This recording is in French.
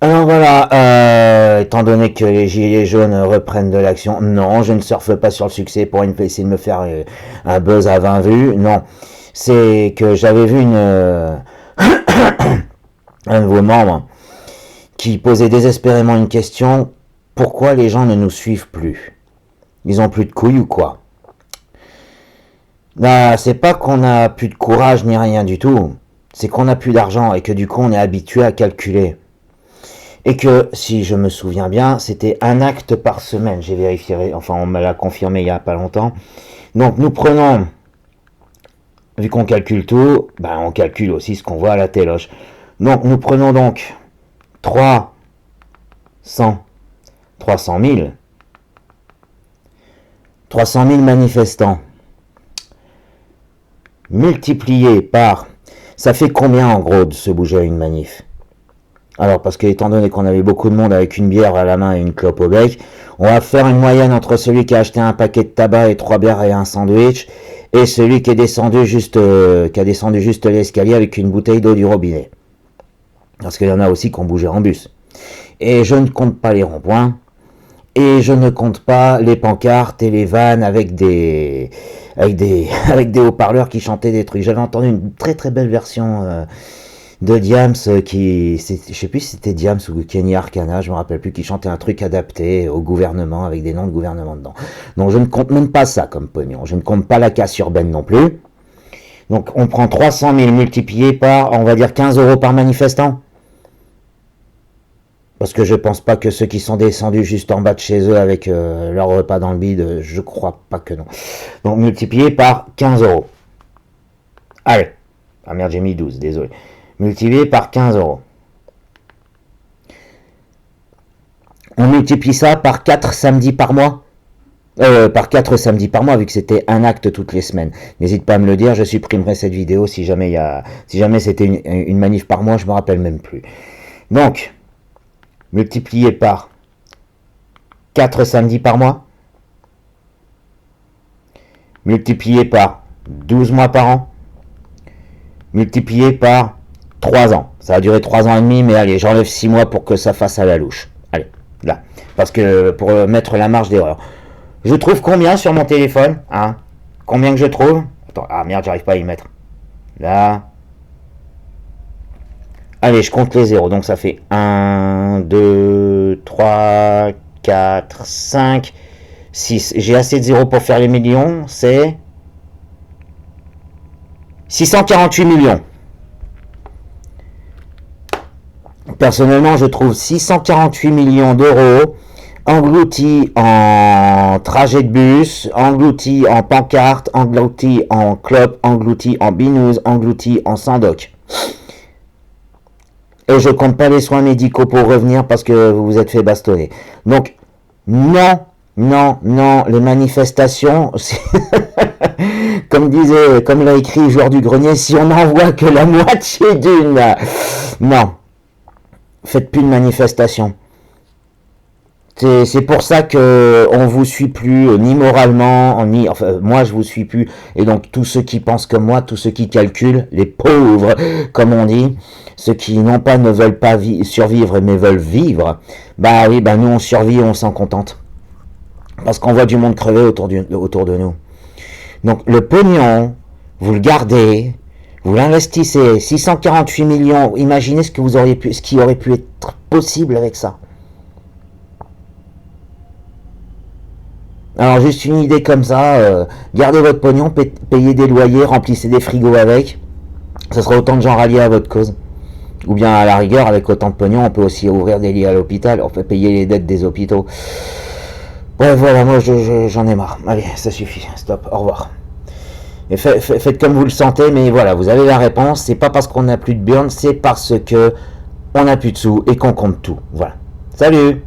Alors voilà, étant donné que les gilets jaunes reprennent de l'action, non, je ne surfe pas sur le succès pour essayer de me faire un buzz à 20 vues, non. C'est que j'avais vu un nouveau membre qui posait désespérément une question, pourquoi les gens ne nous suivent plus? Ils ont plus de couilles ou quoi? Bah, c'est pas qu'on a plus de courage ni rien du tout, c'est qu'on a plus d'argent et que du coup on est habitué à calculer. Et que, si je me souviens bien, c'était un acte par semaine. J'ai vérifié, enfin on me l'a confirmé il y a pas longtemps. Donc nous prenons, vu qu'on calcule tout, ben on calcule aussi ce qu'on voit à la téloche. Donc nous prenons donc 300, 300 000, 300 000 manifestants, multipliés par, ça fait combien en gros de se bouger à une manif? Alors, parce que étant donné qu'on avait beaucoup de monde avec une bière à la main et une clope au bec, on va faire une moyenne entre celui qui a acheté un paquet de tabac et 3 bières et un sandwich, et celui qui est descendu juste, qui a descendu juste l'escalier avec une bouteille d'eau du robinet. Parce qu'il y en a aussi qui ont bougé en bus. Et je ne compte pas les ronds-points, et je ne compte pas les pancartes et les vannes avec des avec des haut-parleurs qui chantaient des trucs. J'avais entendu une très très belle version de Diams qui, je sais plus si c'était Diams ou Kenny Arcana, je me rappelle plus, qui chantait un truc adapté au gouvernement avec des noms de gouvernement dedans. Donc je ne compte même pas ça comme pognon. Je ne compte pas la casse urbaine non plus. Donc on prend 300 000 multiplié par, on va dire 15 euros par manifestant. Parce que je pense pas que ceux qui sont descendus juste en bas de chez eux avec leur repas dans le bide, je crois pas que non. Donc multiplié par 15 euros. Allez. Ah merde, j'ai mis 12, désolé. Multiplié par 15 euros. On multiplie ça par 4 samedis par mois. Par 4 samedis par mois, vu que c'était un acte toutes les semaines. N'hésite pas à me le dire, je supprimerai cette vidéo si jamais, si jamais c'était une manif par mois, je me rappelle même plus. Donc, multiplié par 4 samedis par mois, multiplié par 12 mois par an, multiplié par 3 ans. Ça a duré 3 ans et demi, mais allez, j'enlève 6 mois pour que ça fasse à la louche. Allez, là. Parce que pour mettre la marge d'erreur. Je trouve combien sur mon téléphone, hein? Combien que je trouve? Attends, ah merde, j'arrive pas à y mettre. Là. Allez, je compte les zéros. Donc ça fait 1, 2, 3, 4, 5, 6. J'ai assez de zéros pour faire les millions. C'est 648 millions. Personnellement, je trouve 648 millions d'euros engloutis en trajet de bus, engloutis en pancarte, engloutis en clope, engloutis en binouze, engloutis en sandoc. Et je compte pas les soins médicaux pour revenir parce que vous vous êtes fait bastonner. Donc, non, non, non, les manifestations, comme l'a écrit Joueur du Grenier, si on n'en voit que la moitié d'une, non, faites plus de manifestations. C'est pour ça que on vous suit plus, ni moralement, ni, enfin, moi je vous suis plus, et donc tous ceux qui pensent comme moi, tous ceux qui calculent, les pauvres, comme on dit, ceux qui non pas ne veulent pas survivre mais veulent vivre, bah oui, bah nous on survit et on s'en contente. Parce qu'on voit du monde crever autour de nous. Donc le pognon, vous le gardez, vous l'investissez, 648 millions, imaginez ce qui aurait pu être possible avec ça. Alors juste une idée comme ça, gardez votre pognon, payez des loyers, remplissez des frigos avec, ce sera autant de gens ralliés à votre cause. Ou bien à la rigueur, avec autant de pognon, on peut aussi ouvrir des lits à l'hôpital, on peut payer les dettes des hôpitaux. Ouais voilà, moi j'en ai marre. Allez, ça suffit, stop, au revoir. Et faites comme vous le sentez, mais voilà, vous avez la réponse, c'est pas parce qu'on n'a plus de burn, c'est parce que on n'a plus de sous et qu'on compte tout. Voilà. Salut!